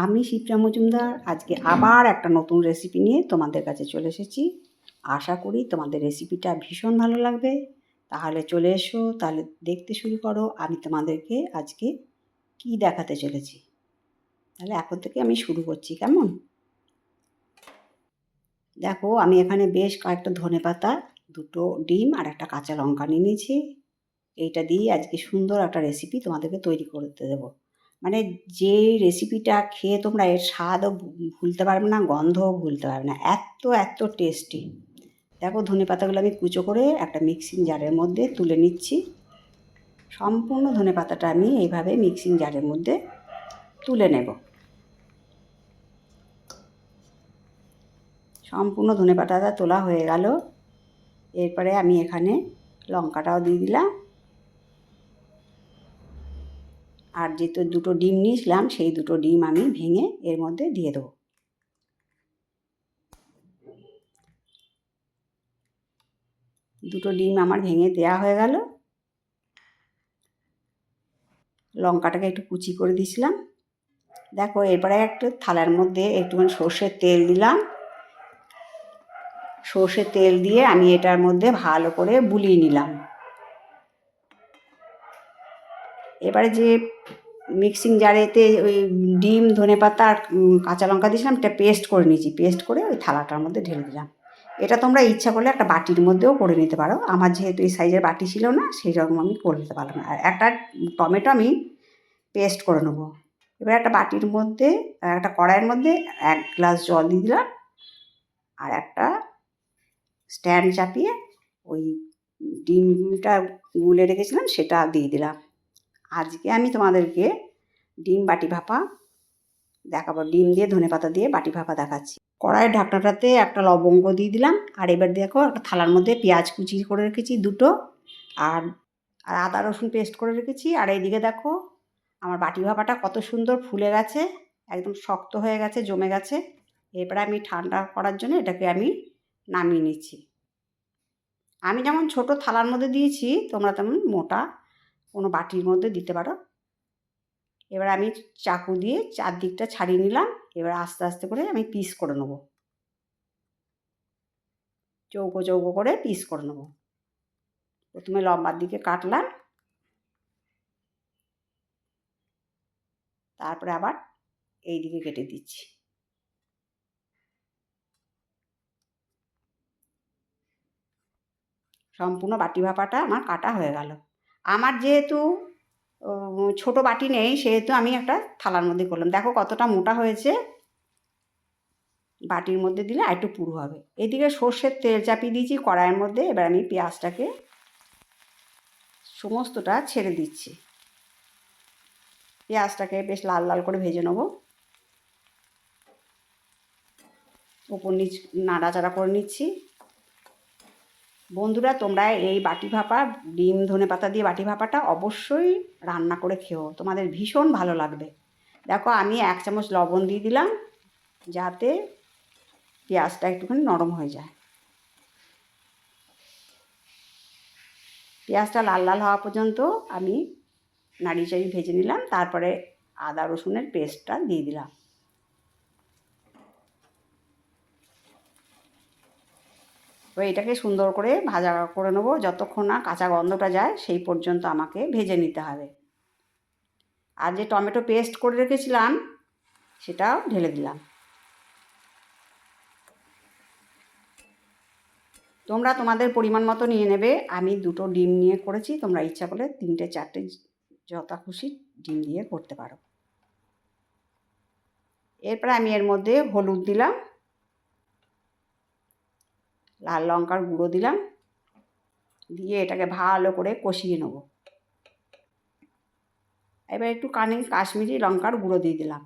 আমি শিপ্রা মজুমদার আজকে আবার একটা নতুন রেসিপি নিয়ে তোমাদের কাছে চলে এসেছি। আশা করি তোমাদের রেসিপিটা ভীষণ ভালো লাগবে। তাহলে চলে এসো, তাহলে দেখতে শুরু করো আমি তোমাদেরকে আজকে কি দেখাতে চলেছি। তাহলে এখন থেকে আমি শুরু করছি, কেমন? দেখো, আমি এখানে বেশ কয়েকটা ধনেপাতা, দুটো ডিম আর একটা কাঁচা লঙ্কা নিয়ে নিয়েছি। এইটা দিয়ে আজকে সুন্দর একটা রেসিপি তোমাদেরকে তৈরি করতে দেবো। মানে যে রেসিপিটা খেয়ে তোমরা এর স্বাদও ভুলতে পারবে না, গন্ধও ভুলতে পারবে না, এত এত টেস্টি। দেখো, ধনেপাতাগুলো আমি কুচো করে একটা মিক্সিং জারের মধ্যে তুলে নিচ্ছি। সম্পূর্ণ ধনেপাতাটা আমি এইভাবে মিক্সিং জারের মধ্যে তুলে নেব। সম্পূর্ণ ধনেপাতাটা তোলা হয়ে গেল। এরপরে আমি এখানে লঙ্কাটাও দিয়ে দিলাম, আর যেহেতু দুটো ডিম নিয়েছিলাম সেই দুটো ডিম আমি ভেঙে এর মধ্যে দিয়ে দেবো। দুটো ডিম আমার ভেঙে দেওয়া হয়ে গেল। লঙ্কাটাকে একটু কুচি করে দিয়েছিলাম। দেখো, এরপরে একটা থালার মধ্যে একটুখানি সর্ষের তেল দিলাম। সর্ষের তেল দিয়ে আমি এটার মধ্যে ভালো করে বুলিয়ে নিলাম। এবারে যে মিক্সিং জারেতে ওই ডিম, ধনেপাতা আর কাঁচা লঙ্কা দিয়েছিলাম, এটা পেস্ট করে নিয়েছি। পেস্ট করে ওই থালাটার মধ্যে ঢেলে দিলাম। এটা তোমরা ইচ্ছা করলে একটা বাটির মধ্যেও করে নিতে পারো। আমার যেহেতু এই সাইজের বাটি ছিল না, সেই রকম আমি করে নিতে পারলাম। আর একটা টমেটো আমি পেস্ট করে নেবো। এবার একটা বাটির মধ্যে, একটা কড়াইয়ের মধ্যে 1 গ্লাস জল দিয়ে দিলাম, আর একটা স্ট্যান্ড চাপিয়ে ওই ডিমটা গুলে রেখেছিলাম সেটা দিয়ে দিলাম। আজকে আমি তোমাদেরকে ডিম বাটি ভাপা দেখাবো। ডিম দিয়ে ধনেপাতা দিয়ে বাটি ভাপা দেখাচ্ছি। কড়াইয়ের ঢাকনাটাতে একটা লবঙ্গ দিয়ে দিলাম। আর এবার দেখো, একটা থালার মধ্যে পেঁয়াজ কুচি করে রেখেছি দুটো, আর আদা রসুন পেস্ট করে রেখেছি। আর এইদিকে দেখো, আমার বাটি ভাপাটা কত সুন্দর ফুলে গেছে, একদম শক্ত হয়ে গেছে, জমে গেছে। এরপরে আমি ঠান্ডা করার জন্য এটাকে আমি নামিয়ে নিচ্ছি। আমি যেমন ছোট থালার মধ্যে দিয়েছি, তোমরা তেমন মোটা কোনো বাটির মধ্যে দিতে পারো। এবার আমি চাকু দিয়ে চারদিকটা ছাড়িয়ে নিলাম। এবার আস্তে আস্তে করে আমি পিস করে নেব, চৌকো চৌকো করে পিস করে নেব। প্রথমে লম্বার দিকে কাটলাম, তারপরে আবার এই দিকে কেটে দিচ্ছি। সম্পূর্ণ বাটি ভাপাটা আমার কাটা হয়ে গেল। আমার যেহেতু ছোট বাটি নেই, সেহেতু আমি একটা থালার মধ্যে করলাম। দেখো কতটা মোটা হয়েছে। বাটির মধ্যে দিলে আরেকটু পুরু হবে। এদিকে সর্ষের তেল চাপিয়ে দিয়েছি কড়াইয়ের মধ্যে। এবার আমি পেঁয়াজটাকে সমস্তটা ছেড়ে দিচ্ছি। পেঁয়াজটাকে বেশ লাল লাল করে ভেজে নেব। ওপর নিচ নাড়াচাড়া করে নিচ্ছি। বন্ধুরা, তোমরা এই বাটি ভাপা ডিম ধনেপাতা দিয়ে বাটি ভাপাটা অবশ্যই রান্না করে খেও, তোমাদের ভীষণ ভালো লাগবে। দেখো, আমি 1 চামচ লবণ দিয়ে দিলাম, যাতে পেঁয়াজটা একটুখানি নরম হয়ে যায়। পেঁয়াজটা লাল লাল হওয়া পর্যন্ত আমি নাড়িয়ে চাড়িয়ে ভেজে নিলাম। তারপরে আদা রসুনের পেস্টটা দিয়ে দিলাম। তো এটাকে সুন্দর করে ভাজা করে নেবো, যতক্ষণ না কাঁচা গন্ধটা যায় সেই পর্যন্ত আমাকে ভেজে নিতে হবে। আর যে টমেটো পেস্ট করে রেখেছিলাম সেটাও ঢেলে দিলাম। তোমরা তোমাদের পরিমাণ মতো নিয়ে নেবে। আমি 2টো ডিম নিয়ে করেছি, তোমরা ইচ্ছা করলে 3টে 4টে যথা খুশি ডিম দিয়ে করতে পারো। এরপরে আমি এর মধ্যে হলুদ দিলাম, লাল লঙ্কার গুঁড়ো দিলাম, দিয়ে এটাকে ভালো করে কষিয়ে নেব। এবার একটু কাশ্মীরি লঙ্কার গুঁড়ো দিয়ে দিলাম।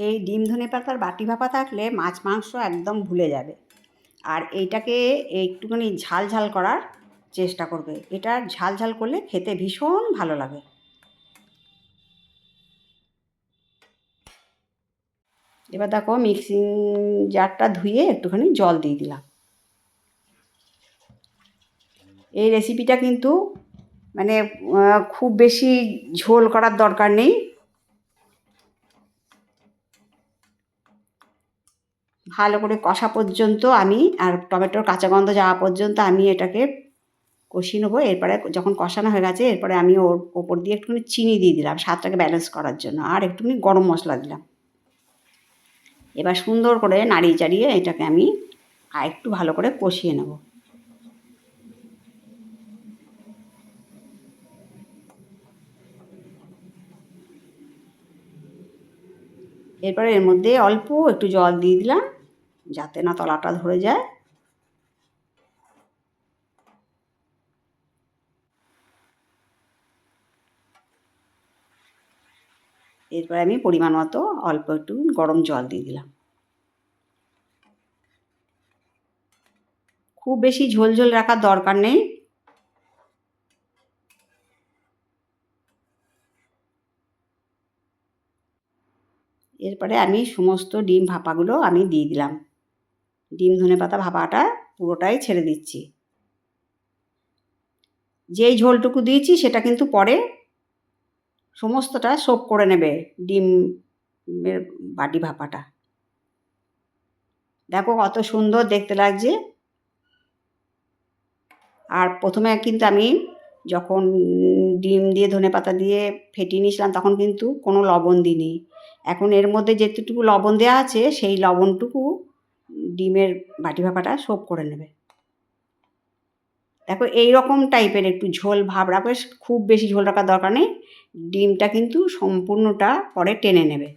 এই ডিম ধনেপাতার বাটি ভাপা থাকলে মাছ মাংস একদম ভুলে যাবে। আর এইটাকে একটুখানি ঝাল ঝাল করার চেষ্টা করবে। এটা ঝাল ঝাল করলে খেতে ভীষণ ভালো লাগে। এবার দেখো, মিক্সিং জারটা ধুয়ে একটুখানি জল দিয়ে দিলাম। এই রেসিপিটা কিন্তু মানে খুব বেশি ঝোল করার দরকার নেই। ভালো করে কষা পর্যন্ত আমি আর টমেটোর কাঁচা গন্ধ যাওয়া পর্যন্ত আমি এটাকে কষিয়ে নেবো। এরপরে যখন কষানো হয়ে গেছে এরপরে আমি ওর ওপর দিয়ে একটুখানি চিনি দিয়ে দিলাম স্বাদটাকে ব্যালেন্স করার জন্য, আর একটুখানি গরম মশলা দিলাম। এবার সুন্দর করে নাড়িয়ে চাড়িয়ে এটাকে আমি আর একটু ভালো করে কষিয়ে নেব। এরপরে এর মধ্যে অল্প একটু জল দিয়ে দিলাম যাতে না তলাটা ধরে যায়। এরপরে আমি পরিমাণ মতো অল্প একটু গরম জল দিয়ে দিলাম। খুব বেশি ঝোল ঝোল রাখার দরকার নেই। এরপরে আমি সমস্ত ডিম ভাপাগুলো আমি দিয়ে দিলাম। ডিম ধনেপাতা ভাপাটা পুরোটাই ছেড়ে দিচ্ছি। যেই ঝোলটুকু দিয়েছি সেটা কিন্তু পরে সমস্তটা সোক করে নেবে ডিমের বাটি ভাপাটা। দেখো কত সুন্দর দেখতে লাগছে। আর প্রথমে কিন্তু আমি যখন ডিম দিয়ে ধনেপাতা দিয়ে ফেটিয়ে নিয়েছিলাম তখন কিন্তু কোনো লবণ দিইনি। এখন এর মধ্যে যেতটুকু লবণ দেওয়া আছে সেই লবণটুকু ডিমের বাটি ভাপাটা সোক করে নেবে। দেখো এই রকম টাইপের একটু ঝোল ভাব রাখবে, খুব বেশি ঝোল রাখার দরকার নেই। ডিমটা কিন্তু সম্পূর্ণটা পরে টেনে নেবে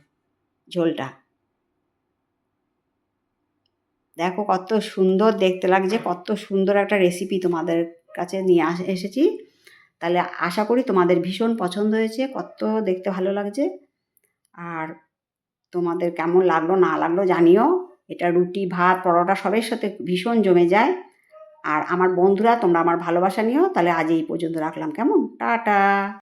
ঝোলটা। দেখো কত সুন্দর দেখতে লাগছে, কত সুন্দর একটা রেসিপি তোমাদের কাছে নিয়ে এসেছি। তাহলে আশা করি তোমাদের ভীষণ পছন্দ হয়েছে, কত দেখতে ভালো লাগছে। আর তোমাদের কেমন লাগলো না লাগলো জানিও। এটা রুটি ভাত পরোটা সবের সাথে ভীষণ জমে যায়। আর আমার বন্ধুরা তোমরা আমার ভালোবাসা নিও। তাহলে আজ এই পর্যন্ত রাখলাম, কেমন? টাটা।